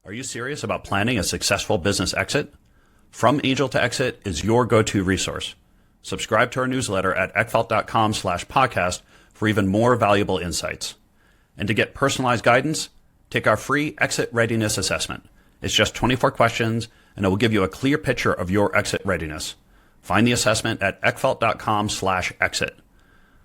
Are you serious about planning a successful business exit? From Angel to Exit is your go-to resource. Subscribe to our newsletter at eckfeldt.com/podcast for even more valuable insights. And to get personalized guidance, take our free exit readiness assessment. It's just 24 questions, and it will give you a clear picture of your exit readiness. Find the assessment at eckfeldt.com/exit.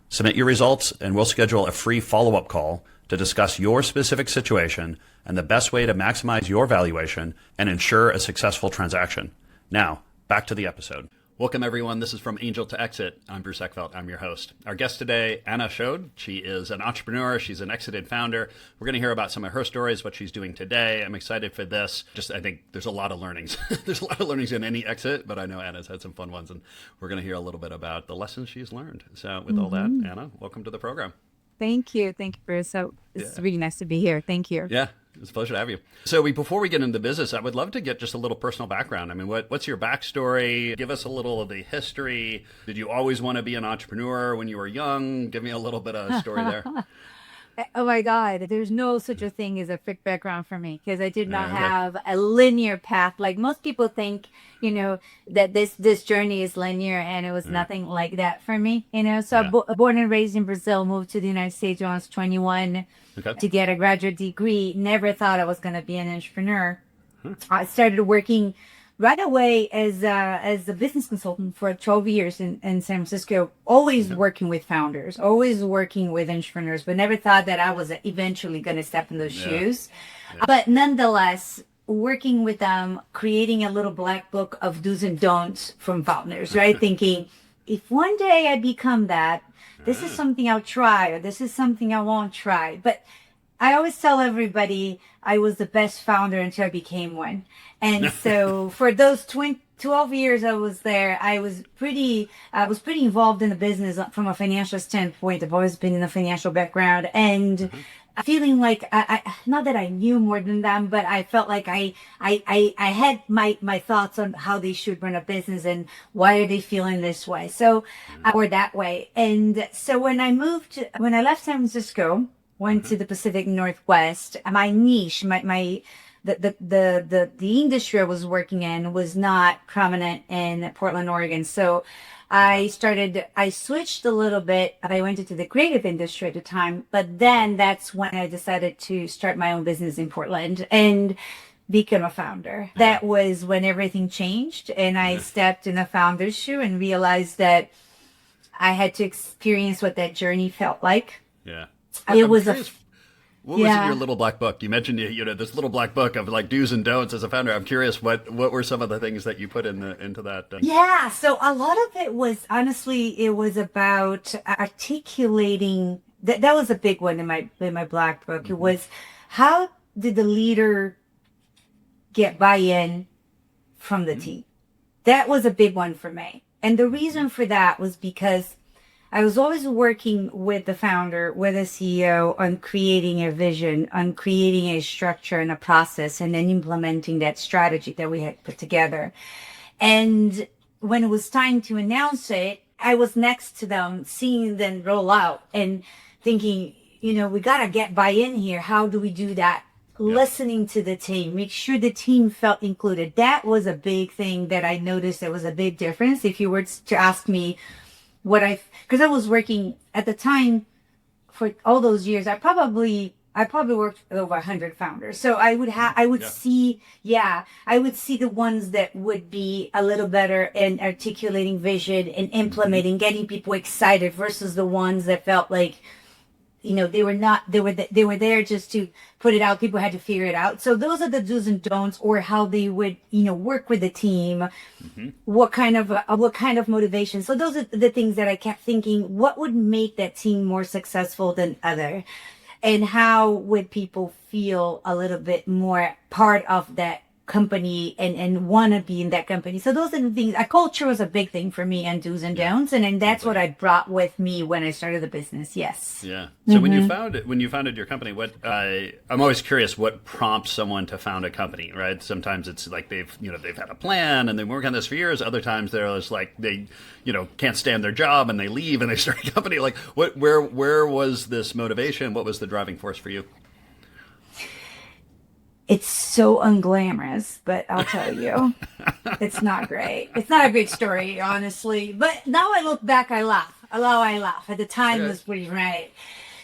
Submit your results, and we'll schedule a free follow-up call to discuss your specific situation and the best way to maximize your valuation and ensure a successful transaction. Now, back to the episode. Welcome, everyone. This is From Angel to Exit. I'm Bruce Eckfeldt. I'm your host. Our guest today, Ana Chaud. She is an entrepreneur. She's an exited founder. We're going to hear about some of her stories, what she's doing today. I'm excited for this. I think there's a lot of learnings. There's a lot of learnings in any exit, but I know Ana's had some fun ones, and we're going to hear a little bit about the lessons she's learned. So with all that, Ana, welcome to the program. Thank you, Bruce. So it's really nice to be here. Thank you. Yeah, it's a pleasure to have you. So before we get into business, I would love to get just a little personal background. I mean, what's your backstory? Give us a little of the history. Did you always want to be an entrepreneur when you were young? Give me a little bit of a story there. Oh my God, there's no such a thing as a quick background for me because I did not have a linear path. Like most people think, that this journey is linear, and it was nothing like that for me. So born and raised in Brazil, moved to the United States when I was 21 to get a graduate degree. Never thought I was going to be an entrepreneur. I started working right away as a business consultant for 12 years in San Francisco, always working with founders, always working with entrepreneurs, but never thought that I was eventually going to step in those shoes. But nonetheless, working with them, creating a little black book of do's and don'ts from founders, right? Thinking, if one day I become that, this is something I'll try, or this is something I won't try. But I always tell everybody I was the best founder until I became one. And so for those 12 years I was there, I was pretty involved in the business from a financial standpoint. I've always been in a financial background, and feeling like I not that I knew more than them, but I felt like I had my thoughts on how they should run a business and why are they feeling this way, or that way. And so when I left San Francisco, went to the Pacific Northwest, my niche, the industry I was working in was not prominent in Portland, Oregon. So I switched a little bit. I went into the creative industry at the time, but then that's when I decided to start my own business in Portland and become a founder. That was when everything changed, and I stepped in a founder's shoe and realized that I had to experience what that journey felt like. Yeah. It was What was in your little black book? You mentioned, this little black book of like do's and don'ts as a founder. I'm curious, what were some of the things that you put into that? Yeah, so a lot of it was, honestly, it was about articulating. That was a big one in my black book. It was, how did the leader get buy-in from the team? That was a big one for me. And the reason for that was because I was always working with the founder, with the CEO, on creating a vision, on creating a structure and a process, and then implementing that strategy that we had put together. And when it was time to announce it, I was next to them, seeing them roll out and thinking, we got to get buy-in here. How do we do that? Listening to the team, make sure the team felt included. That was a big thing that I noticed. There was a big difference. If you were to ask me, because I was working at the time for all those years, I probably worked with over 100 founders. So I would see the ones that would be a little better in articulating vision and implementing, getting people excited, versus the ones that felt like, they were there just to put it out. People had to figure it out. So those are the do's and don'ts, or how they would, work with the team. What kind of motivation. So those are the things that I kept thinking, what would make that team more successful than other? And how would people feel a little bit more part of that company and want to be in that company? So those are the things. A culture was a big thing for me, and do's and don'ts, and that's what I brought with me when I started the business. Yes. Yeah. So when you founded your company, I'm always curious what prompts someone to found a company, right? Sometimes it's like they've had a plan and they work on this for years. Other times they're just like they can't stand their job and they leave and they start a company. Like where was this motivation? What was the driving force for you? It's so unglamorous, but I'll tell you, it's not great. It's not a great story, honestly. But now I look back, I laugh. I laugh. At the time, it was pretty right.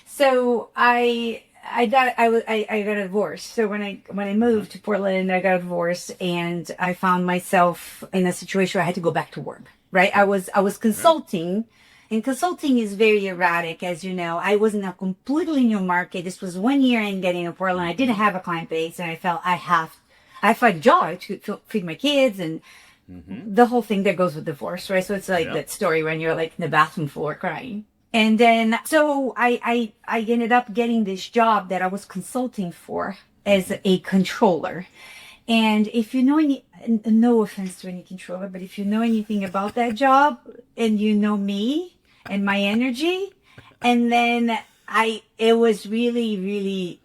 So I got a divorce. So when I moved to Portland, I got a divorce, and I found myself in a situation where I had to go back to work. Right? I was consulting. And consulting is very erratic, as you know. I was in a completely new market. This was 1 year in getting to Portland. I didn't have a client base, and I felt I have a job to feed my kids and the whole thing that goes with divorce, right? So it's like that story when you're like in the bathroom floor crying. And then, so I ended up getting this job that I was consulting for as a controller. And if you know any, no offense to any controller, but if you know anything about that job and you know me and my energy, and then it was really,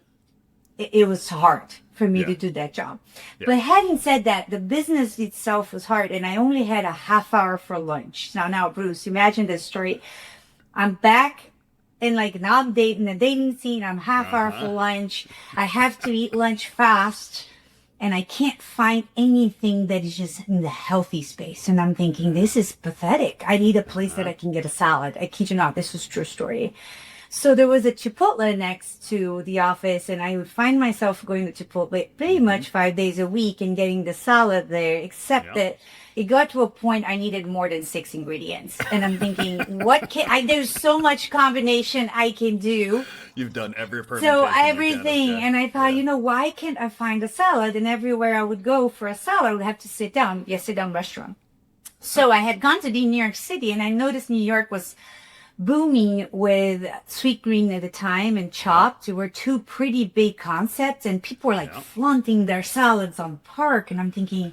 it was hard for me to do that job. But having said that, the business itself was hard, and I only had a half hour for lunch. Now, Bruce, imagine this story. I'm back and like now I'm dating the dating scene. I'm half hour for lunch. I have to eat lunch fast, and I can't find anything that is just in the healthy space. And I'm thinking, this is pathetic. I need a place that I can get a salad. I kid you not, this is true story. So there was a Chipotle next to the office, and I would find myself going to Chipotle pretty much 5 days a week and getting the salad there, except that it got to a point I needed more than 6 ingredients. And I'm thinking, there's so much combination I can do. You've done every permutation. So everything. And I thought, why can't I find a salad? And everywhere I would go for a salad, I would have to sit down, sit down restaurant. So I had gone to New York City, and I noticed New York was booming with Sweetgreen at the time and Chopt. There were 2 pretty big concepts, and people were like flaunting their salads on Park. And I'm thinking,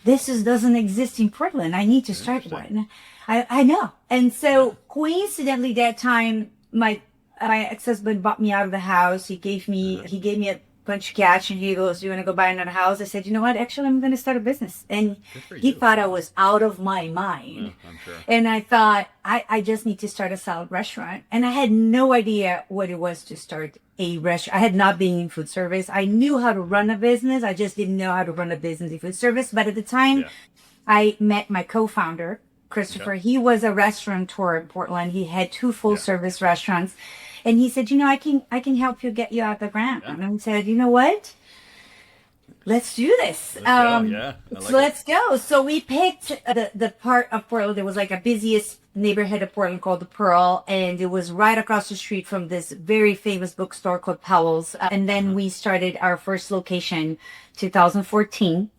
this doesn't exist in Portland. I need to start one. I know. And so coincidentally that time, my ex-husband bought me out of the house. He gave me a bunch of cash, and he goes, "Do you want to go buy another house?" I said, "You know what? Actually, I'm going to start a business." And he thought I was out of my mind. I'm sure. And I thought, I just need to start a salad restaurant. And I had no idea what it was to start a restaurant. I had not been in food service. I knew how to run a business. I just didn't know how to run a business in food service. But at the time, I met my co-founder, Christopher. He was a restaurateur in Portland. He had 2 full service restaurants. And he said, I can help you get you out the ground. And I said, you know what? Let's do this. Let's go. So we picked the part of Portland that was like a busiest neighborhood of Portland called the Pearl. And it was right across the street from this very famous bookstore called Powell's. And then we started our first location 2014.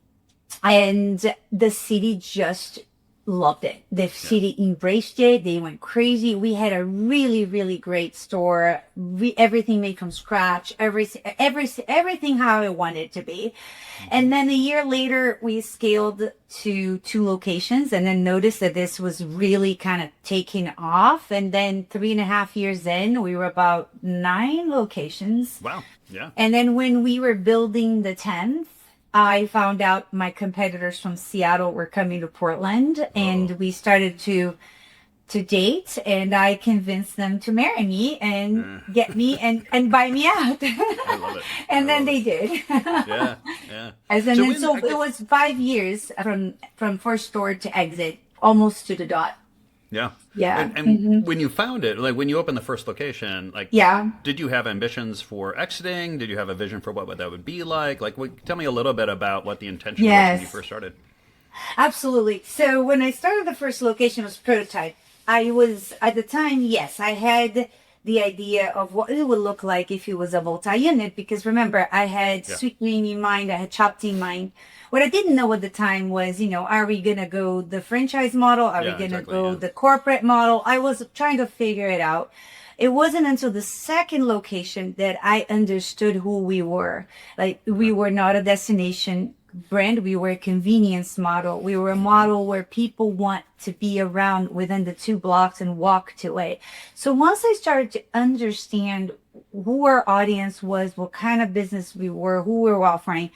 And the city just loved it. The city embraced it. They went crazy. We had a really, really great store. Everything made from scratch. Everything how I wanted it to be. And then a year later, we scaled to 2 locations, and then noticed that this was really kind of taking off. And then 3.5 years in, we were about 9 locations. Wow. Yeah. And then when we were building the 10th, I found out my competitors from Seattle were coming to Portland, and we started to date, and I convinced them to marry me and get me and buy me out. I love it. And then they did. Yeah. So it was 5 years from first store to exit, almost to the dot. Yeah. Yeah. And when you found it, like when you opened the first location, did you have ambitions for exiting? Did you have a vision for what that would be like? Tell me a little bit about what the intention was when you first started. Absolutely. So when I started the first location, it was prototype. I was, at the time, I had the idea of what it would look like if it was a multi-unit, because remember, I had Sweetgreen in mind, I had Chopt in mind. What I didn't know at the time was, are we going to go the franchise model? Are we going to go the corporate model? I was trying to figure it out. It wasn't until the second location that I understood who we were. Like, we were not a destination brand. We were a convenience model. We were a model where people want to be around within the 2 blocks and walk to it. So once I started to understand who our audience was, what kind of business we were, who we were offering,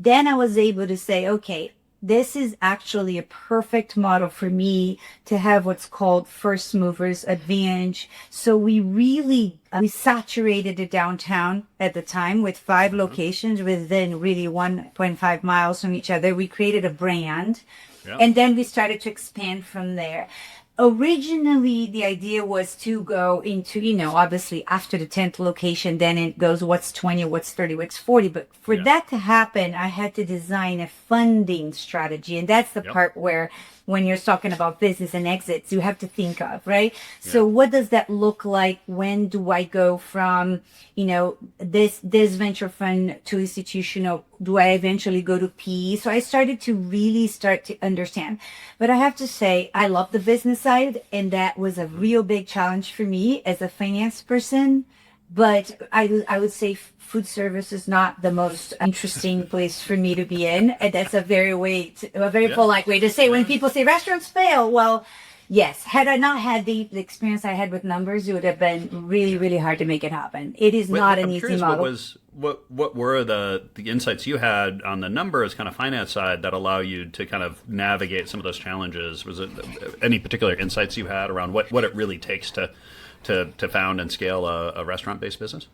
then I was able to say, okay, this is actually a perfect model for me to have what's called first movers advantage. So we saturated the downtown at the time with 5 locations within really 1.5 miles from each other. We created a brand, and then we started to expand from there. Originally, the idea was to go into, obviously after the 10th location, then it goes what's 20, what's 30, what's 40. But for that to happen, I had to design a funding strategy. And that's the part where when you're talking about business and exits, you have to think of, right? Yeah. So what does that look like? When do I go from, this venture fund to institutional? Do I eventually go to PE? So I started to really understand. But I have to say, I love the business side, and that was a real big challenge for me as a finance person. But I would say food service is not the most interesting place for me to be in. And that's a very polite way to say when people say restaurants fail. Well, yes, had I not had the experience I had with numbers, it would have been really, really hard to make it happen. It is not an easy model. What were the insights you had on the numbers kind of finance side that allow you to kind of navigate some of those challenges? Was it any particular insights you had around what it really takes to found and scale a restaurant-based business?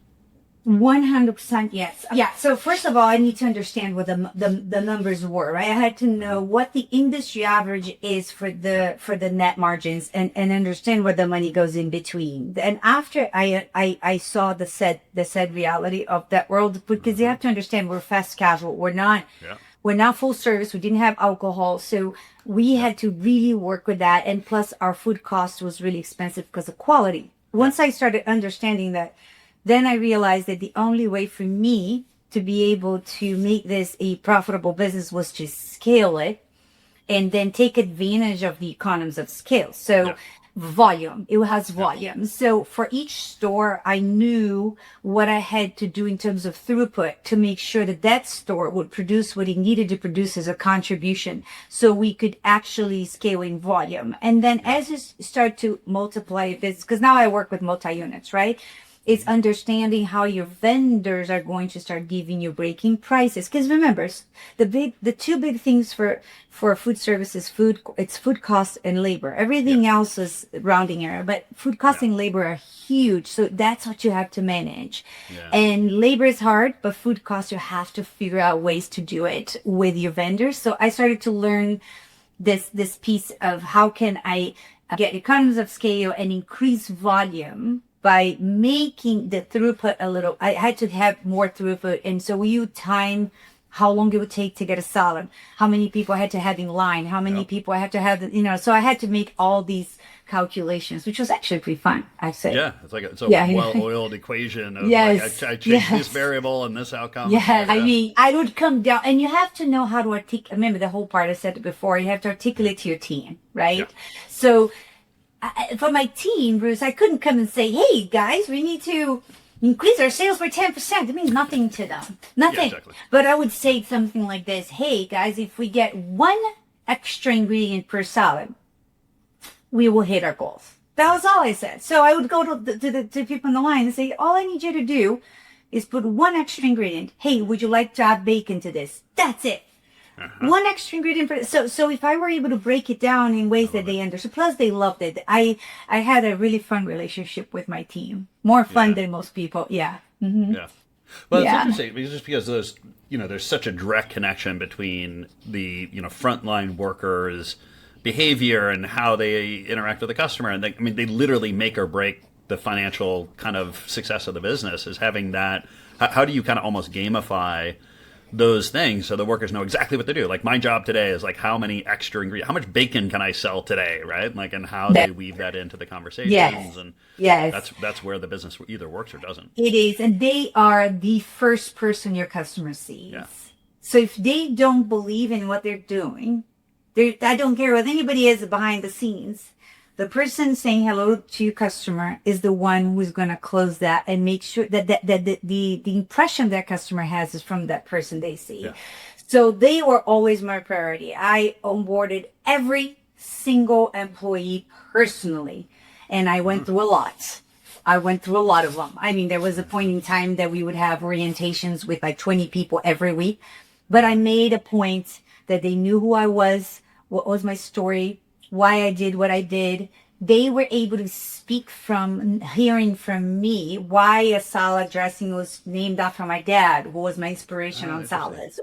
100% yes. Yeah. So first of all, I need to understand what the numbers were, right? I had to know what the industry average is for the net margins and understand where the money goes in between. And after I saw the said reality of that world, because you have to understand we're fast casual. We're not full service. We didn't have alcohol. So we had to really work with that. And plus our food cost was really expensive because of quality. Once I started understanding that, then I realized that the only way for me to be able to make this a profitable business was to scale it and then take advantage of the economies of scale. So volume, it has volume. So for each store, I knew what I had to do in terms of throughput to make sure that store would produce what it needed to produce as a contribution. So we could actually scale in volume. And then as you start to multiply this, because now I work with multi-units, right? It's understanding how your vendors are going to start giving you breaking prices. Because remember, the two big things for food service is it's food cost and labor. Everything else is rounding error, but food cost and labor are huge. So that's what you have to manage. Yeah. And labor is hard, but food costs, you have to figure out ways to do it with your vendors. So I started to learn this piece of how can I get economies of scale and increase volume by making the throughput I had to have more throughput. And so we would time how long it would take to get a salad, how many people I had to have in line, how many people I had to have, so I had to make all these calculations, which was actually pretty fun, I say. Yeah, it's like a well-oiled equation of I change this variable and this outcome. Yeah, I mean, I would come down, and you have to know how to articulate. Remember the whole part I said before, you have to articulate to your team, right? Yeah. So for my team, Bruce, I couldn't come and say, hey, guys, we need to increase our sales by 10%. It means nothing to them. Nothing. Yeah, exactly. But I would say something like this. Hey, guys, if we get one extra ingredient per salad, we will hit our goals. That was all I said. So I would go to people in the line and say, all I need you to do is put one extra ingredient. Hey, would you like to add bacon to this? That's it. Uh-huh. One extra ingredient. So if I were able to break it down in ways that they understood, plus they loved it. I had a really fun relationship with my team. More fun than most people. Yeah. Mm-hmm. Yeah. Well, it's interesting because there's such a direct connection between the, frontline workers' behavior and how they interact with the customer. And they literally make or break the financial kind of success of the business is having that. How do you kind of almost gamify those things so the workers know exactly what to do? Like my job today is like how many extra ingredients, how much bacon can I sell today, right? Like, and how they weave that into the conversations. And that's where the business either works or doesn't. It is, and they are the first person your customer sees. Yeah. So if they don't believe in what they're doing, I don't care what anybody is behind the scenes. The person saying hello to your customer is the one who's going to close that and make sure that the impression that customer has is from that person they see. Yeah. So they were always my priority. I onboarded every single employee personally, and I went through a lot. I went through a lot of them. I mean, there was a point in time that we would have orientations with like 20 people every week, but I made a point that they knew who I was, what was my story, why I did what I did. They were able to speak from hearing from me why a salad dressing was named after my dad, who was my inspiration on salads,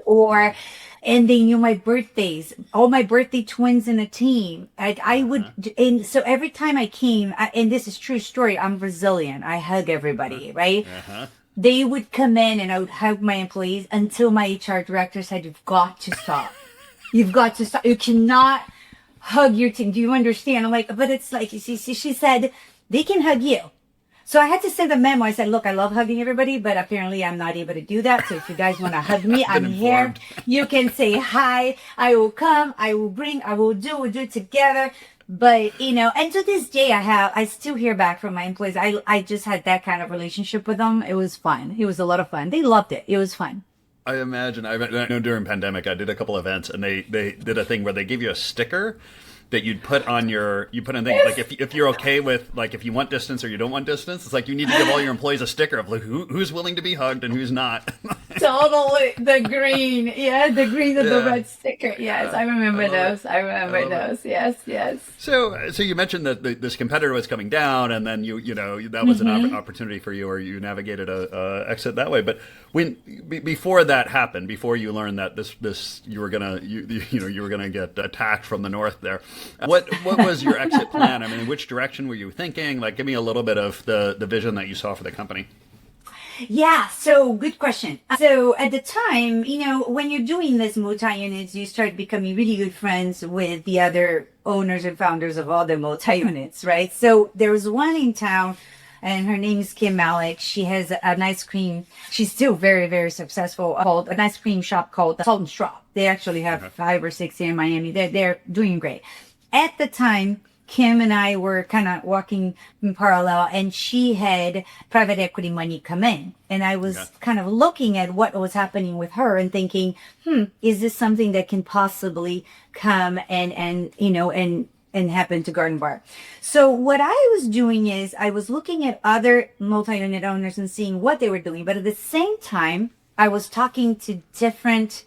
and they knew my birthdays, all my birthday twins in a team. I would, and so every time I came, and this is true story, I'm Brazilian. I hug everybody, right? They would come in and I would hug my employees until my HR director said, "You've got to stop. You've got to stop. You cannot hug your team. Do you understand?" I'm like, but it's like, she said, they can hug you. So I had to send a memo. I said, "Look, I love hugging everybody, but apparently I'm not able to do that. So if you guys want to hug me, I'm here. You can say hi. I will come. I will bring. I will do. We'll do it together." But, and to this day, I still hear back from my employees. I just had that kind of relationship with them. It was fun. It was a lot of fun. They loved it. It was fun. I imagine. I know during pandemic, I did a couple events, and they did a thing where they give you a sticker that you'd put on thing, like if you're okay with, like, if you want distance or you don't want distance, it's like you need to give all your employees a sticker of like who's willing to be hugged and who's not. Totally. The green. Yeah, the green and the red sticker. Yes, I remember those. I remember those. Yes. So you mentioned that this competitor was coming down, and then you that was an opportunity for you, or you navigated a exit that way. But before that happened, before you learned that this you were gonna get attacked from the north there, what was your exit plan? I mean, which direction were you thinking? Like, give me a little bit of the vision that you saw for the company. Yeah, so good question. So at the time, when you're doing this multi-units, you start becoming really good friends with the other owners and founders of all the multi-units, right? So there was one in town, and her name is Kim Malik. She has an ice cream. She's still very, very successful, called an ice cream shop called Salt and Straw. They actually have 5 or 6 here in Miami. They're doing great. At the time, Kim and I were kind of walking in parallel, and she had private equity money come in. And I was kind of looking at what was happening with her and thinking, is this something that can possibly come and happen to Garden Bar? So what I was doing is I was looking at other multi-unit owners and seeing what they were doing. But at the same time, I was talking to different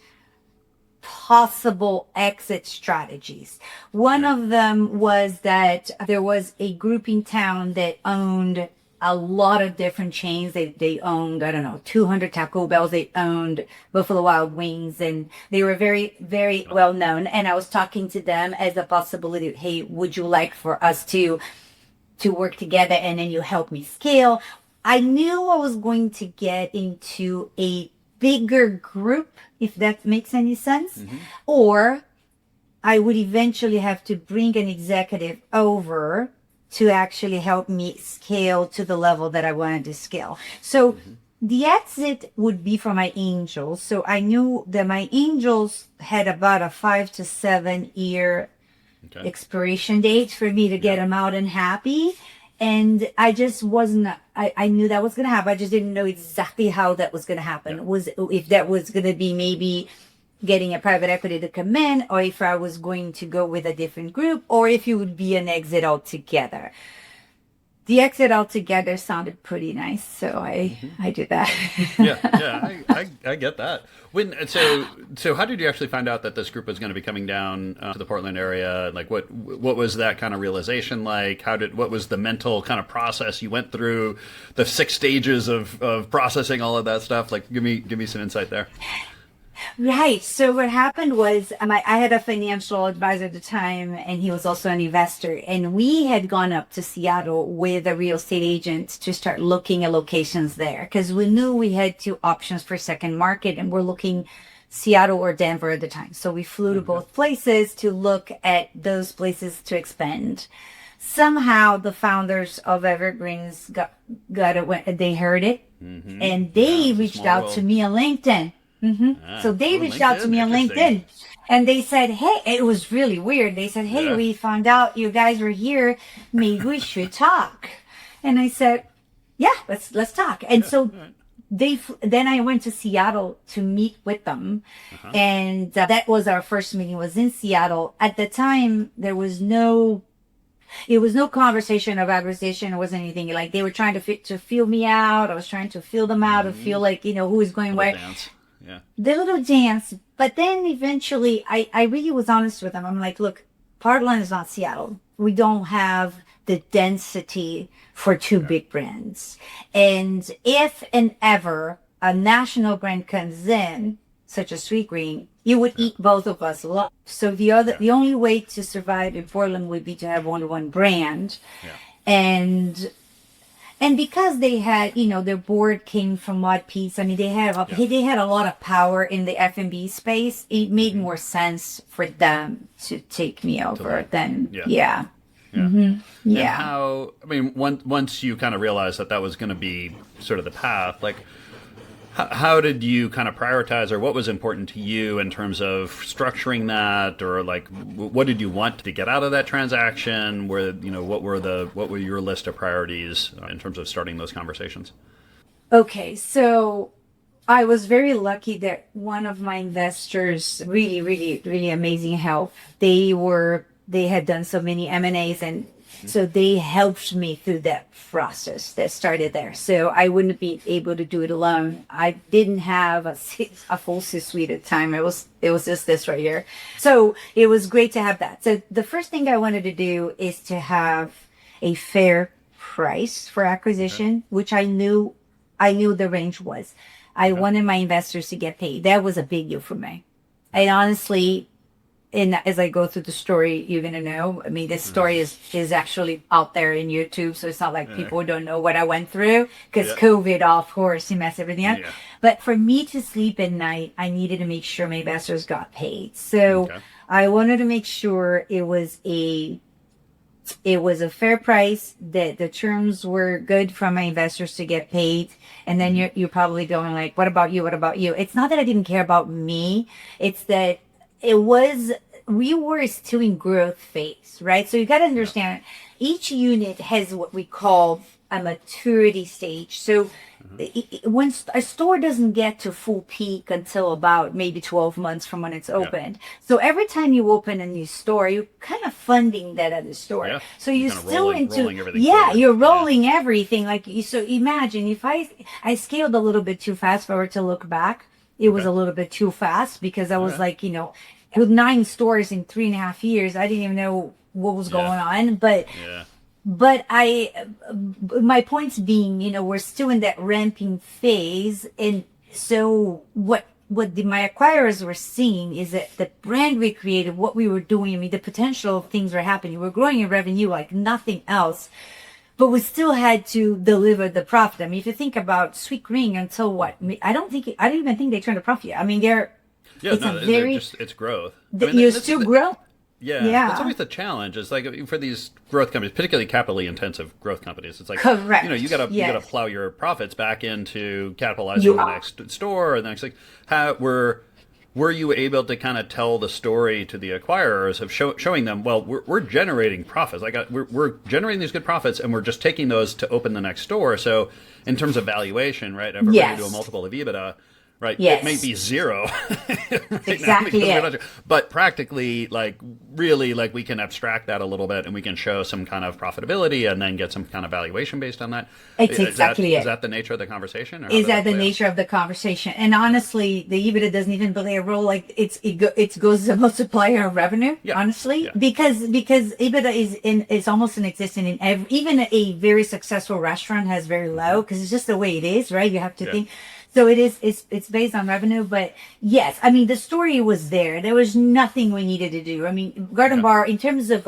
possible exit strategies. One of them was that there was a group in town that owned a lot of different chains. They owned, 200 Taco Bells. They owned Buffalo Wild Wings, and they were very, very well known. And I was talking to them as a possibility. Hey, would you like for us to work together, and then you help me scale? I knew I was going to get into a bigger group, if that makes any sense, or I would eventually have to bring an executive over to actually help me scale to the level that I wanted to scale. So the exit would be for my angels. So I knew that my angels had about a 5 to 7 year expiration date for me to get them out and happy. And I just wasn't, I knew that was going to happen. I just didn't know exactly how that was going to happen. If that was going to be maybe getting a private equity to come in, or if I was going to go with a different group, or if it would be an exit altogether. The exit altogether sounded pretty nice, so I did that. I get that. So how did you actually find out that this group was going to be coming down to the Portland area? Like, what was that kind of realization like? What was the mental kind of process you went through? The 6 stages of processing all of that stuff. Like, give me some insight there. Right. So what happened was I had a financial advisor at the time, and he was also an investor. And we had gone up to Seattle with a real estate agent to start looking at locations there, because we knew we had 2 options for second market, and we're looking Seattle or Denver at the time. So we flew to both places to look at those places to expand. Somehow the founders of Evergreens they heard it, and they reached out to me on LinkedIn. So they reached out to me on LinkedIn, and they said, hey, it was really weird. They said, hey, we found out you guys were here. Maybe we should talk. And I said, yeah, let's talk. And so then I went to Seattle to meet with them. And that was our first meeting, was in Seattle. At the time, it was no conversation of acquisition. It wasn't anything like they were trying to feel me out. I was trying to feel them out and feel like, who is going where. Yeah. The little dance. But then eventually I really was honest with them. I'm like, look, Portland is not Seattle. We don't have the density for two big brands. And if and ever a national brand comes in, such as Sweetgreen, you would eat both of us alive. So the only way to survive in Portland would be to have only one brand. Yeah. And because they had, their board came from Mod Peace. I mean, they had a lot of power in the F&B space. It made more sense for them to take me over than, yeah. Mm-hmm. Yeah. And how, I mean, once you kind of realized that was going to be sort of the path, like, how did you kind of prioritize, or what was important to you in terms of structuring that, or like what did you want to get out of that transaction? What were your list of priorities in terms of starting those conversations? Okay, so I was very lucky that one of my investors, really, really, really amazing help. They had done so many M&As, and so they helped me through that process that started there. So I wouldn't be able to do it alone. I didn't have a full C-suite at the time. It was just this right here. So it was great to have that. So the first thing I wanted to do is to have a fair price for acquisition, which I knew the range was. I wanted my investors to get paid. That was a big deal for me. And honestly, and as I go through the story, you're going to know. I mean, this story is actually out there in YouTube, so it's not like people don't know what I went through, because COVID, of course, messed everything up. Yeah. But for me to sleep at night, I needed to make sure my investors got paid. So I wanted to make sure it was a fair price, that the terms were good for my investors to get paid. And then you're probably going like, what about you? What about you? It's not that I didn't care about me. It's that we were still in growth phase, right? So you got to understand, each unit has what we call a maturity stage. So when a store doesn't get to full peak until about maybe 12 months from when it's opened. So every time you open a new store, you're kind of funding that other store. Yeah. So you're still rolling everything forward. You're rolling everything. So imagine if I scaled a little bit too fast forward to look back. It was a little bit too fast, because I was with 9 stores in 3.5 years, I didn't even know what was going on. But my points being, we're still in that ramping phase. And so what my acquirers were seeing is that the brand we created, what we were doing, I mean, the potential things were happening. We're growing in revenue like nothing else. But we still had to deliver the profit. I mean, if you think about Sweetgreen until what? I don't even think they turned a profit yet. I mean, it's growth. You still grow. Yeah, that's always the challenge. It's like for these growth companies, particularly capitally intensive growth companies. It's like, correct. You gotta plow your profits back into capitalizing the next store or the next. Like, were you able to kind of tell the story to the acquirers of showing them, well, we're generating profits. We're generating these good profits, and we're just taking those to open the next store. So in terms of valuation, right, if we're going to do a multiple of EBITDA, right, it may be 0 right exactly now, but practically, really, we can abstract that a little bit, and we can show some kind of profitability and then get some kind of valuation based on that. It's exactly it. Is that the nature of the conversation? Is that the nature of the conversation? And honestly, the EBITDA doesn't even play a role. It goes as a multiplier of revenue, honestly, because EBITDA is almost inexistent in even a very successful restaurant has very low, because it's just the way it is, right? You have to think. So it's based on revenue, but yes, I mean, the story was there. There was nothing we needed to do. I mean, Garden Bar, in terms of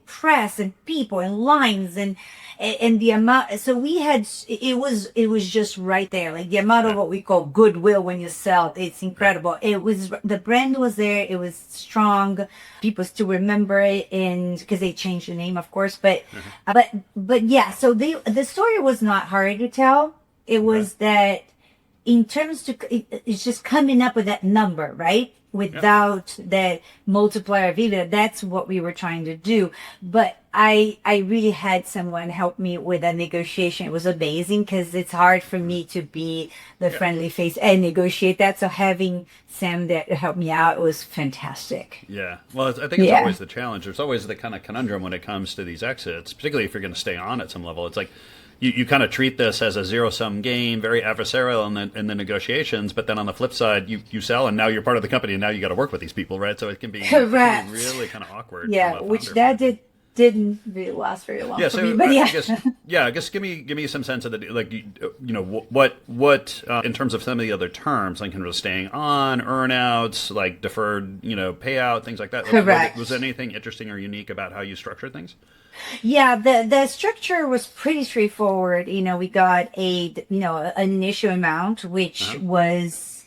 press and people and lines and the amount, so we had, it was just right there. Like the amount of what we call goodwill when you sell, it's incredible. The brand was there. It was strong. People still remember it, and because they changed the name, of course, but yeah, so the story was not hard to tell. It was that in terms to, it's just coming up with that number, right? Without that multiplier of EBITDA, that's what we were trying to do. But I really had someone help me with that negotiation. It was amazing, because it's hard for me to be the friendly face and negotiate that. So having Sam that helped me out was fantastic. Yeah. Well, I think it's always the challenge. There's always the kind of conundrum when it comes to these exits, particularly if you're going to stay on at some level. It's like, you kind of treat this as a zero-sum game, very adversarial in the negotiations, but then on the flip side, you sell, and now you're part of the company, and now you got to work with these people, right? So it can be, Correct. really kind of awkward. Yeah, which that didn't really last very long for me, but I guess give me some sense of the, like, what in terms of some of the other terms, like kind of staying on, earnouts, like deferred, payout, things like that. Correct. Was there anything interesting or unique about how you structured things? Yeah, the structure was pretty straightforward. We got an initial amount, which was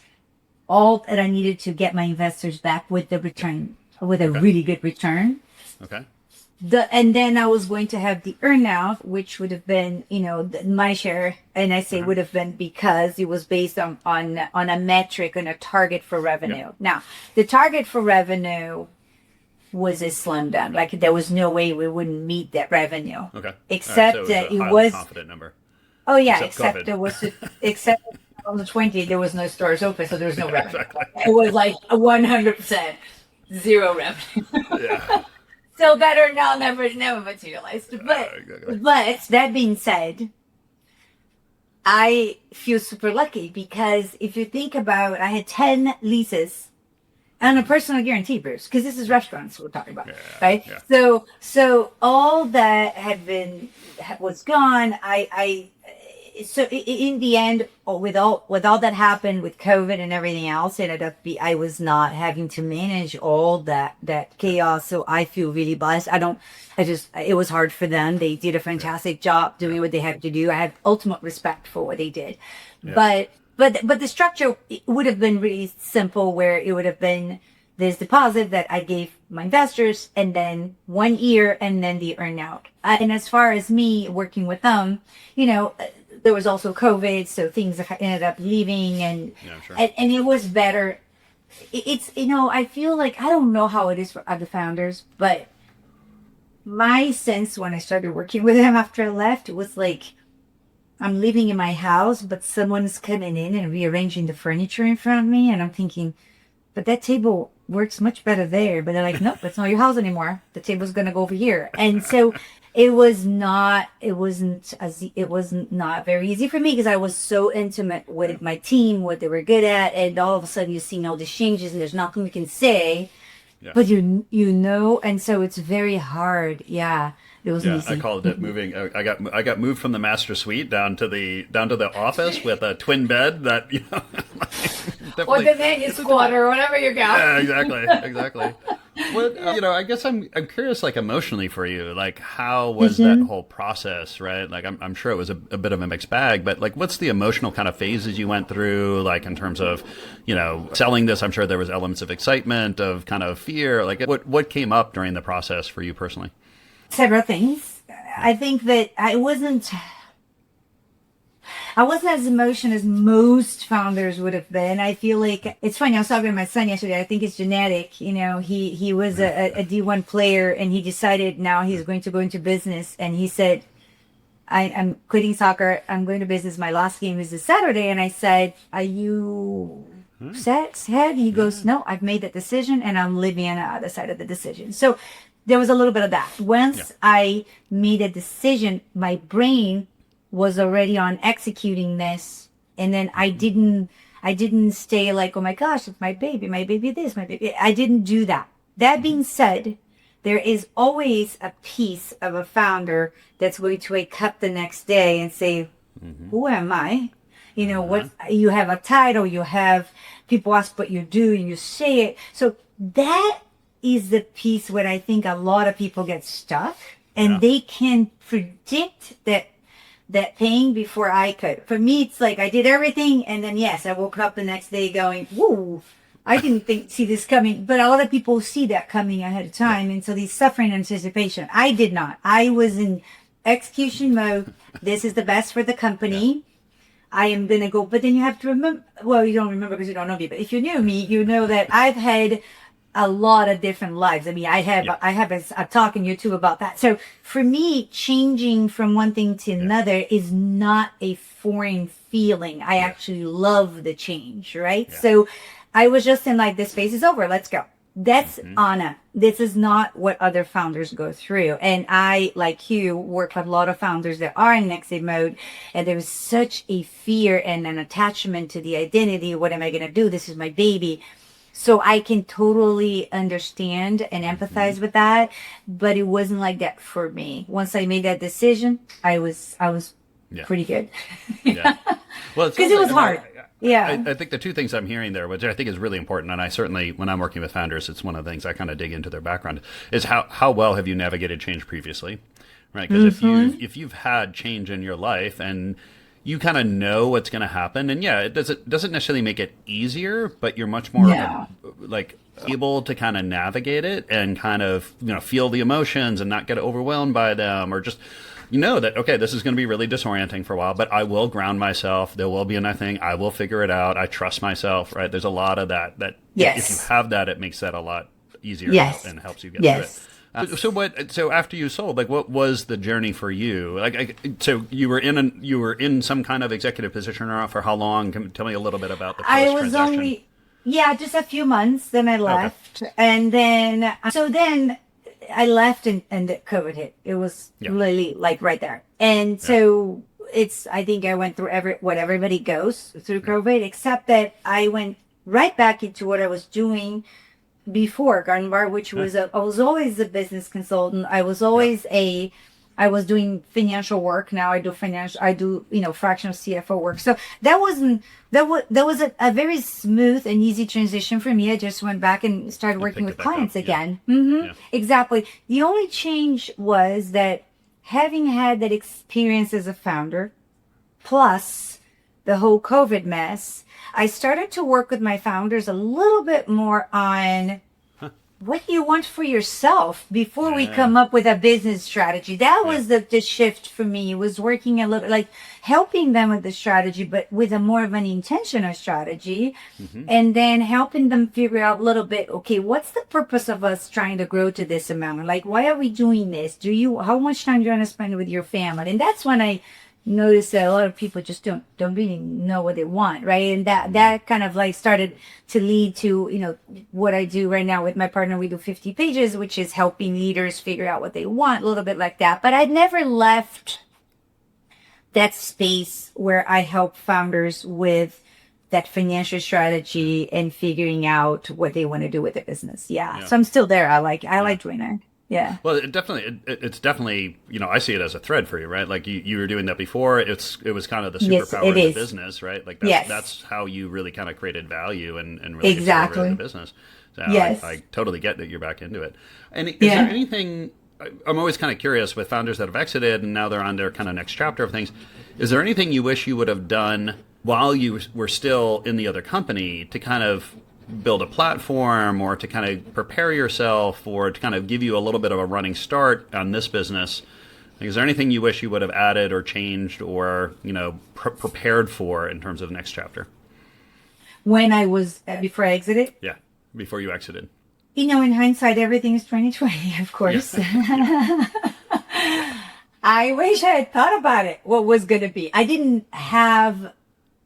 all that I needed to get my investors back with the return, with a really good return. Okay. And then I was going to have the earnout, which would have been, my share. And I say would have been because it was based on a metric and a target for revenue. Yeah. Now, the target for revenue was a slam dunk. Like, there was no way we wouldn't meet that revenue. Okay. Except so that it was a highly confident number. Oh yeah, except there was except on the 20 there was no stores open, so there was no revenue. Exactly. It was like 100% zero revenue. Yeah. So better now, never materialized. But exactly. But that being said, I feel super lucky because if you think about, I had 10 leases and a personal guarantee, Bruce, because this is restaurants we're talking about, right? Yeah. So all that was gone. So in the end, with all that happened with COVID and everything else, I was not having to manage all that chaos. So I feel really blessed. It was hard for them. They did a fantastic job doing what they had to do. I have ultimate respect for what they did. Yeah. But the structure would have been really simple, where it would have been this deposit that I gave my investors, and then 1 year, and then the earnout. And as far as me working with them, there was also COVID, so things ended up leaving, and it was better. It's I feel like, I don't know how it is for other founders, but my sense when I started working with them after I left, it was like, I'm living in my house, but someone's coming in and rearranging the furniture in front of me, and I'm thinking, but that table works much better there. But they're like, nope, it's not your house anymore. The table's gonna go over here. And so it wasn't not very easy for me, because I was so intimate with my team, what they were good at, and all of a sudden you're seeing all these changes and there's nothing you can say. Yeah. But and so it's very hard. Yeah. It wasn't easy. I called it moving. I got moved from the master suite down to the office with a twin bed that or the nanny squatter, or whatever you got. Yeah, exactly. What I guess I'm curious, like, emotionally for you, like, how was that whole process, right? Like, I'm sure it was a bit of a mixed bag, but like, what's the emotional kind of phases you went through, like, in terms of selling this? I'm sure there was elements of excitement, of kind of fear. Like, what came up during the process for you personally? Several things. I think that I wasn't as emotional as most founders would have been. I feel like, it's funny, I was talking to my son yesterday. I think it's genetic. He was a D1 player, and he decided now he's going to go into business. And he said, I'm quitting soccer. I'm going to business. My last game is this Saturday. And I said, are you sad? He goes, no, I've made that decision, and I'm living on the other side of the decision. So there was a little bit of that. Once I made a decision, my brain was already on executing this. And then I didn't stay like, oh my gosh, it's my baby this, my baby. I didn't do that. That being said, there is always a piece of a founder that's going to wake up the next day and say, who am I? What, you have a title, you have people ask what you do, and you say it. So that is the piece where I think a lot of people get stuck, and they can predict that pain before I could. For me, it's like I did everything, and then I woke up the next day going, whoa, I didn't see this coming. But a lot of people see that coming ahead of time, and so they suffer in anticipation. I did not. I was in execution mode. This is the best for the company. I am going to go. But then you have to remember, well, you don't remember because you don't know me, but if you knew me, you know that I've had a lot of different lives. I mean, I have a talk on YouTube about that. So for me, changing from one thing to another is not a foreign feeling. I actually love the change, right? So I was just in like, this phase is over. Let's go. That's Ana. This is not what other founders go through. And I, like you, work with a lot of founders that are in exit mode. And there is such a fear and an attachment to the identity. What am I going to do? This is my baby. So I can totally understand and empathize with that. But it wasn't like that for me. Once I made that decision, I was pretty good. Yeah. Well, because it was hard. Yeah. I think the two things I'm hearing there, which I think is really important, and I certainly, when I'm working with founders, it's one of the things I kind of dig into their background, is how well have you navigated change previously, right? Because if you've had change in your life and you kind of know what's going to happen, and it doesn't necessarily make it easier, but you're much more able to kind of navigate it and kind of feel the emotions and not get overwhelmed by them, or just that, okay, this is going to be really disorienting for a while, but I will ground myself. There will be another thing. I will figure it out. I trust myself, right? There's a lot of that if you have that, it makes that a lot easier and helps you get through it. So after you sold, what was the journey for you? So you were in some kind of executive position for how long? Tell me a little bit about the I was only, just a few months. Then I left. Okay. And then, I left and the COVID hit. It was really right there. And so I think I went through what everybody goes through COVID, except that I went right back into what I was doing before Garden Bar, which was I was always a business consultant. I was always I was doing financial work. Now I do fractional CFO work. So that was a very smooth and easy transition for me. I just went back and started working with clients again. Exactly. The only change was that having had that experience as a founder, plus the whole COVID mess, I started to work with my founders a little bit more on what do you want for yourself before we come up with a business strategy. That was the shift for me, was working a little, helping them with the strategy, but with a more of an intentional strategy. And then helping them figure out a little bit, okay, what's the purpose of us trying to grow to this amount? Why are we doing this? How much time do you want to spend with your family? And that's when I notice that a lot of people just don't really know what they want, right? And that kind of started to lead to what I do right now with my partner. We do 50 pages, which is helping leaders figure out what they want, a little bit like that. But I'd never left that space where I help founders with that financial strategy and figuring out what they want to do with their business. So I'm still there. I like doing that. Yeah. Well, it's definitely, I see it as a thread for you, right? You were doing that before. It was kind of the superpower of the business, right? That's how you really kind of created value and really accelerated the business. So I totally get that you're back into it. And is there anything, I'm always kind of curious with founders that have exited and now they're on their kind of next chapter of things. Is there anything you wish you would have done while you were still in the other company to kind of build a platform, or to kind of prepare yourself, or to kind of give you a little bit of a running start on this business? Is there anything you wish you would have added or changed or prepared for in terms of the next chapter? When I was before I exited? Yeah, before you exited. In hindsight, everything is 2020, of course. I wish I had thought about it, what was going to be. I didn't have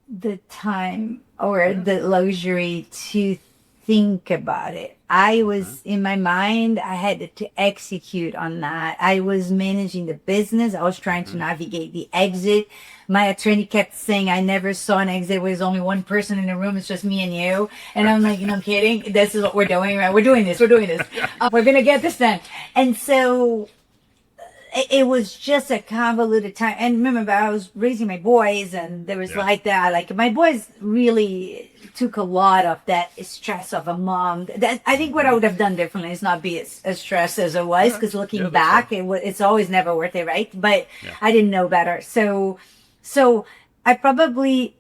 the time or the luxury to think about it. I was in my mind, I had to execute on that. I was managing the business. I was trying to navigate the exit. My attorney kept saying I never saw an exit where there's only one person in the room. It's just me and you. And I'm like, I'm kidding. This is what we're doing, right? We're doing this. We're going to get this done. And so it was just a convoluted time. And remember, I was raising my boys, and there was that. My boys really took a lot of that stress of a mom. That I think what I would have done differently is not be as stressed as it was, because looking back, it's always never worth it, right? But I didn't know better. So I probably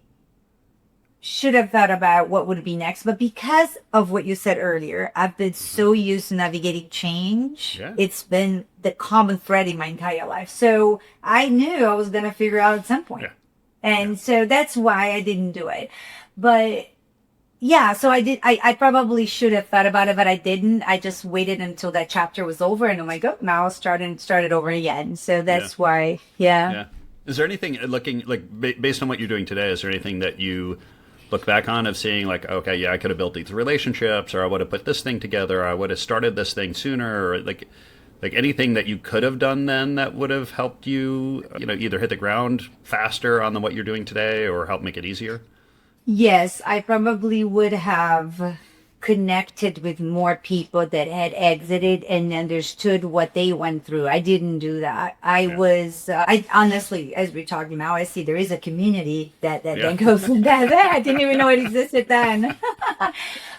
should have thought about what would be next. But because of what you said earlier, I've been so used to navigating change. It's been the common thread in my entire life. So I knew I was going to figure out at some point. And so that's why I didn't do it. But so I probably should have thought about it, but I didn't. I just waited until that chapter was over, and I'm like, oh, now I'll start it over again. So that's why, Is there anything based on what you're doing today, is there anything that you look back on of seeing like, okay, yeah, I could have built these relationships, or I would have put this thing together, or I would have started this thing sooner, or like anything that you could have done then that would have helped you, either hit the ground faster on what you're doing today or help make it easier? Yes, I probably would have connected with more people that had exited and understood what they went through. I didn't do that. I honestly, as we're talking now, I see there is a community that goes through that. I didn't even know it existed then.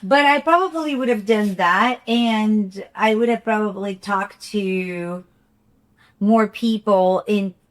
But I probably would have done that, and I would have probably talked to more people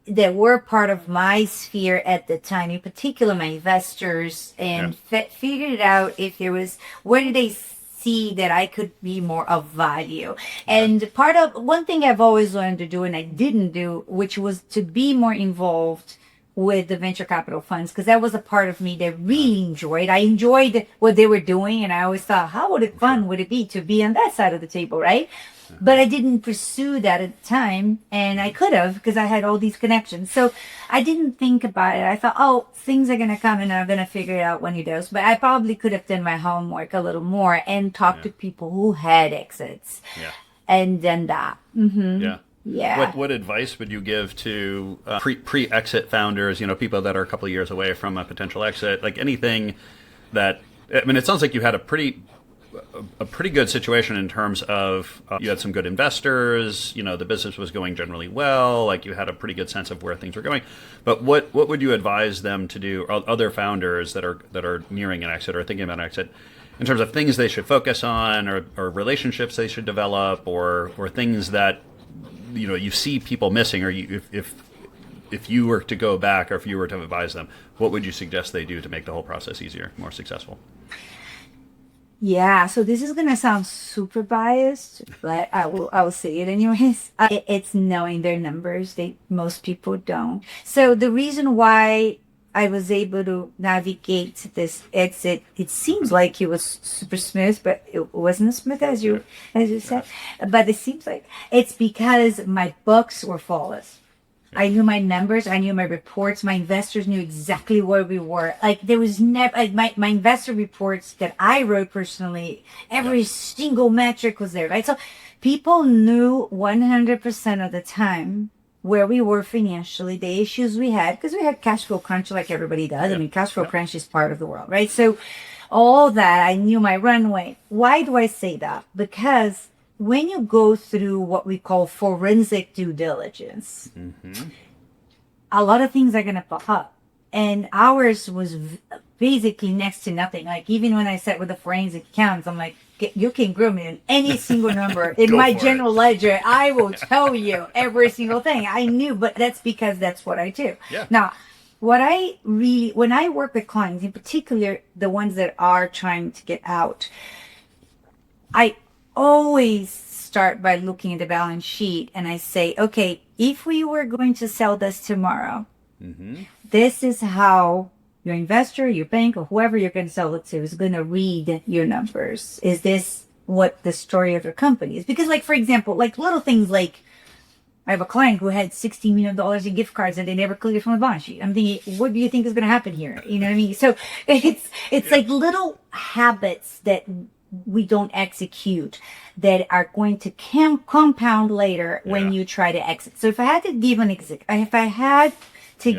that were part of my sphere at the time, in particular my investors, and figured out if there was, where did they see that I could be more of value. And one thing I've always learned to do and I didn't do, which was to be more involved with the venture capital funds, because that was a part of me that really enjoyed. I enjoyed what they were doing, and I always thought, how fun would it be to be on that side of the table, right? But I didn't pursue that at the time, and I could have, because I had all these connections. So I didn't think about it. I thought, oh, things are going to come and I'm going to figure it out when it does. But I probably could have done my homework a little more and talked to people who had exits and done that. Mm-hmm. Yeah. Yeah. What advice would you give to pre-exit founders, people that are a couple of years away from a potential exit, like anything that, I mean, it sounds like you had a pretty good situation in terms of you had some good investors, the business was going generally well, like you had a pretty good sense of where things were going. But what would you advise them to do, or other founders that are nearing an exit or thinking about an exit, in terms of things they should focus on, or relationships they should develop, or things that you see people missing, or if you were to go back, or if you were to advise them, what would you suggest they do to make the whole process easier, more successful? Yeah, so this is gonna sound super biased, but I will say it anyways. It's knowing their numbers. Most people don't. So the reason why I was able to navigate this exit, it seems like it was super smooth, but it wasn't as smooth as you said. But it seems like it's because my books were flawless. I knew my numbers, I knew my reports, my investors knew exactly where we were. Like there was never, like my investor reports that I wrote personally, every single metric was there, right? So people knew 100% of the time where we were financially, the issues we had, because we had cash flow crunch like everybody does. I mean, cash flow crunch is part of the world, right? So all that, I knew my runway. Why do I say that? Because when you go through what we call forensic due diligence, a lot of things are going to pop up. And ours was basically next to nothing. Like even when I sat with the forensic accountants, I'm like, you can grill me on any single number in my general ledger. I will tell you every single thing. I knew, but that's because that's what I do. Yeah. Now, when I work with clients, in particular, the ones that are trying to get out, I always start by looking at the balance sheet and I say, okay, if we were going to sell this tomorrow, this is how your investor, your bank, or whoever you're going to sell it to is going to read your numbers. Is this what the story of your company is? Because like, for example, like little things like I have a client who had $60 million in gift cards and they never cleared it from the balance sheet. I'm thinking, what do you think is going to happen here? You know what I mean? So it's like little habits that we don't execute that are going to compound later when you try to exit. So if I had to give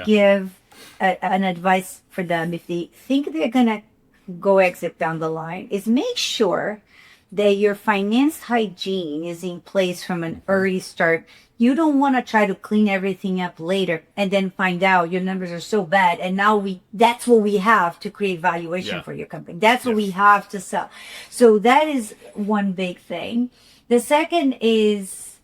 give an advice for them, if they think they're going to go exit down the line, is make sure that your finance hygiene is in place from an early start. You don't want to try to clean everything up later and then find out your numbers are so bad. And now that's what we have to create valuation for your company. That's what we have to sell. So that is one big thing. The second is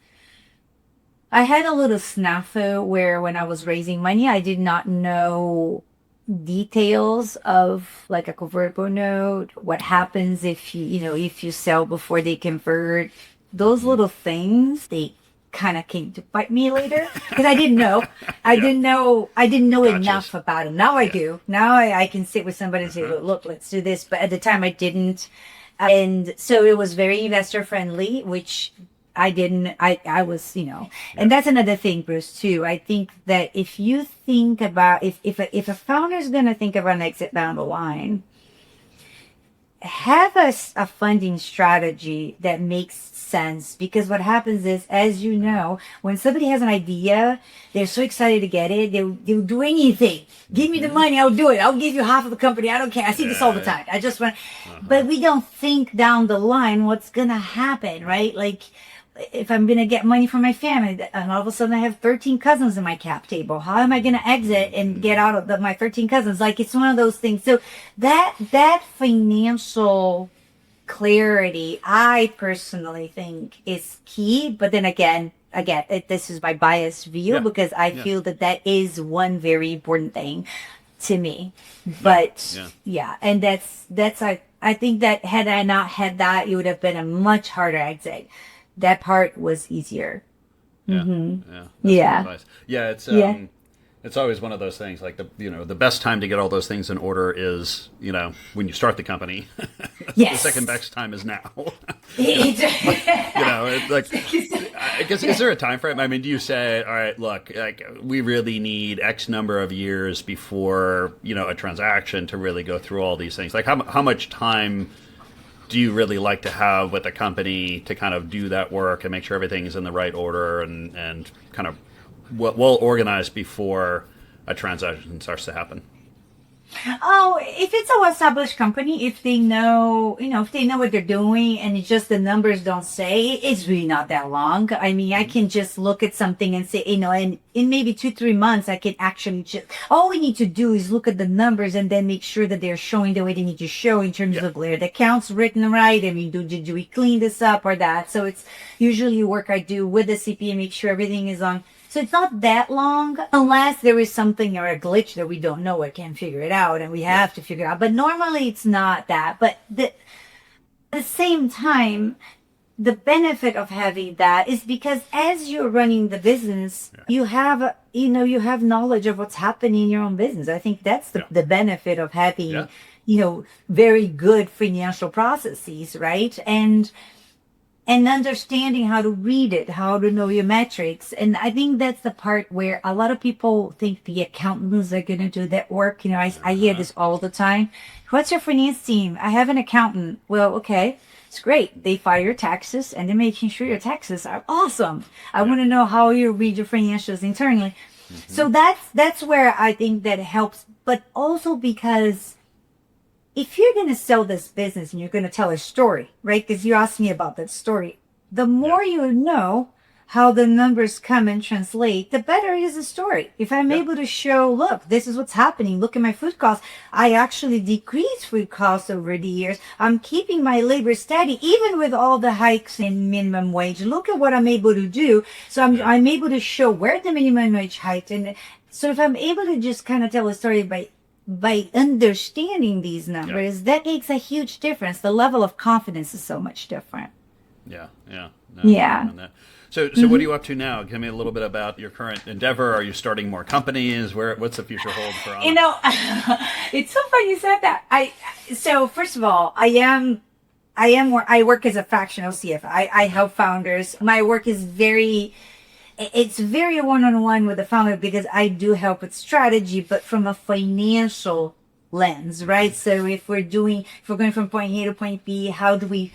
I had a little snafu where when I was raising money, I did not know details of like a convertible note, what happens if you sell before they convert. Those little things, they kind of came to bite me later because I didn't know. I didn't know enough about them. Now I do. Now I can sit with somebody and say, look, let's do this. But at the time I didn't. And so it was very investor friendly, which I didn't, I was, and that's another thing, Bruce, too. I think that if you think about, if a founder is going to think about an exit down the line, have a funding strategy that makes sense, because what happens is, as you know, when somebody has an idea, they're so excited to get it, they'll do anything. Give me the money, I'll do it. I'll give you half of the company. I don't care. I see this all the time. I just want, but we don't think down the line what's gonna happen, right? Like, if I'm going to get money from my family and all of a sudden I have 13 cousins in my cap table, how am I going to exit and get out of my 13 cousins? Like, it's one of those things. So that financial clarity, I personally think, is key. But then again, this is my biased view, because I feel that is one very important thing to me. But and that's I think that had I not had that, it would have been a much harder exit. That part was easier. Yeah. It's always one of those things, like the best time to get all those things in order is, when you start the company. Yes. The second best time is now. It's like, I guess, is there a time frame? I mean, do you say, all right, look, like, we really need X number of years before, a transaction to really go through all these things? Like, how much time do you really like to have with a company to kind of do that work and make sure everything is in the right order and kind of well organized before a transaction starts to happen? Oh, if it's a well-established company, if they know, if they know what they're doing and it's just the numbers don't say, it's really not that long. I mean, I can just look at something and say, and in maybe 2-3 months, I can actually all we need to do is look at the numbers and then make sure that they're showing the way they need to show in terms of where the accounts written right. I mean, do we clean this up or that? So it's usually work I do with the CPA, make sure everything is on. So it's not that long, unless there is something or a glitch that we don't know or can't figure it out, and we have to figure it out. But normally it's not that. But at the same time, the benefit of having that is because as you're running the business, you have, you have knowledge of what's happening in your own business. I think that's the benefit of having, very good financial processes, right? And understanding how to read it, how to know your metrics. And I think that's the part where a lot of people think the accountants are going to do that work. I hear this all the time. What's your finance team? I have an accountant. Well, okay, it's great. They file your taxes and they're making sure your taxes are awesome. I want to know how you read your financials internally. So that's where I think that helps. But also because if you're going to sell this business and you're going to tell a story, right? Because you asked me about that story. The more you know how the numbers come and translate, the better is the story. If I'm able to show, look, this is what's happening. Look at my food costs. I actually decreased food costs over the years. I'm keeping my labor steady, even with all the hikes in minimum wage. Look at what I'm able to do. So I'm able to show where the minimum wage hiked. And so if I'm able to just kind of tell a story by understanding these numbers, that makes a huge difference. The level of confidence is so much different. So what are you up to now? Give me a little bit about your current endeavor. Are you starting more companies? What's the future hold for Ana? It's so funny you said that. So first of all, I work as a fractional CFO. I help founders. My work is it's very one-on-one with the founder, because I do help with strategy, but from a financial lens, right? So if we're going from point A to point B, how do we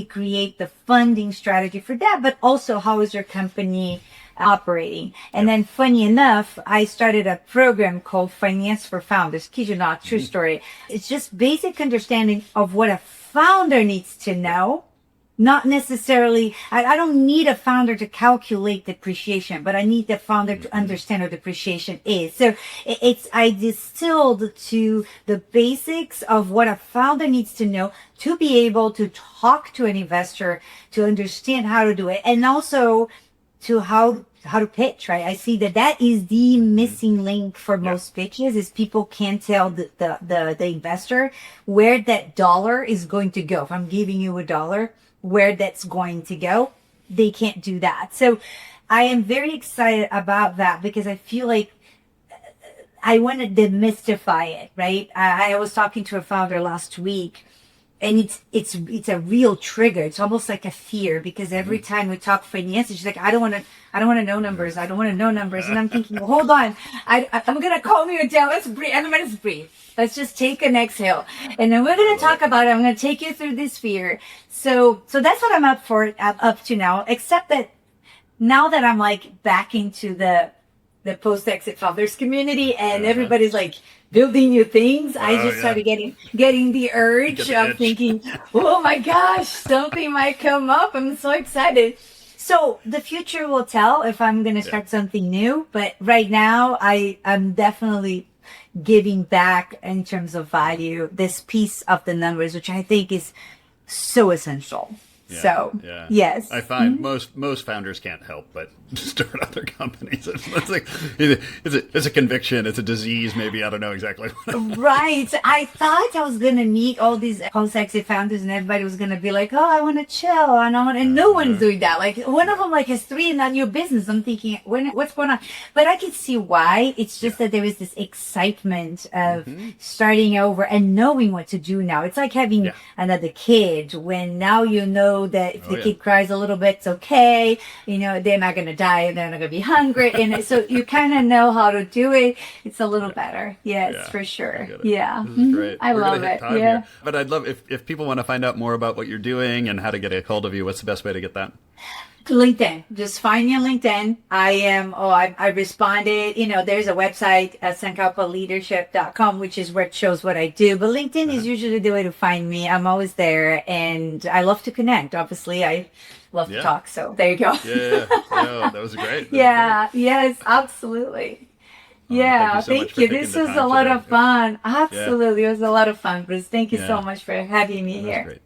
create the funding strategy for that? But also, how is your company operating? And then, funny enough, I started a program called Finance for Founders. Kid you not, true story. It's just basic understanding of what a founder needs to know. Not necessarily, I don't need a founder to calculate depreciation, but I need the founder to understand what depreciation is. So I distilled to the basics of what a founder needs to know to be able to talk to an investor, to understand how to do it, and also to how to pitch, right? I see that is the missing link for most pitches, is people can't tell the investor where that dollar is going to go. If I'm giving you $1, where that's going to go, they can't do that. So I am very excited about that, because I feel like I want to demystify it, right? I was talking to a founder last week and it's a real trigger. It's almost like a fear, because every time we talk finances, she's like, I don't want to know numbers. I don't want to know numbers. And I'm thinking, well, hold on. I'm going to calm you down. Let's breathe. Everybody just breathe. Let's just take an exhale. And then we're going to talk about it. I'm going to take you through this fear. So that's what I'm up to now, except that now that I'm like back into the post-exit founders community, and everybody's like building new things, I just started getting the urge of thinking, oh my gosh, something might come up. I'm so excited. So the future will tell if I'm going to start something new. But right now, I'm definitely giving back in terms of value, this piece of the numbers, which I think is so essential. Yes, I find most founders can't help but start other companies. It's like it's a conviction, it's a disease, maybe. I don't know exactly. Right. I thought I was gonna meet all these post-exit founders, and everybody was gonna be like, "Oh, I want to chill," and no one's doing that. Like one of them, like has 3 in that new business. I'm thinking, what's going on? But I can see why. It's just that there is this excitement of starting over and knowing what to do now. It's like having another kid, when now you know that if the kid cries a little bit, it's okay. They're not going to die, and they're not going to be hungry. And so you kind of know how to do it. It's a little better. Yes, for sure. Yeah. This is great. I love it. Yeah. Here. But I'd love if people want to find out more about what you're doing and how to get a hold of you, what's the best way to get that? LinkedIn. Just find me on LinkedIn. I responded. There's a website, sankapaleadership.com, which is where it shows what I do. But LinkedIn is usually the way to find me. I'm always there, and I love to connect. Obviously, I love to talk. So there you go. That was great. Yes, absolutely. Thank you. This was a lot of fun. Absolutely. It was a lot of fun, Bruce. Thank you so much for having me here. Great.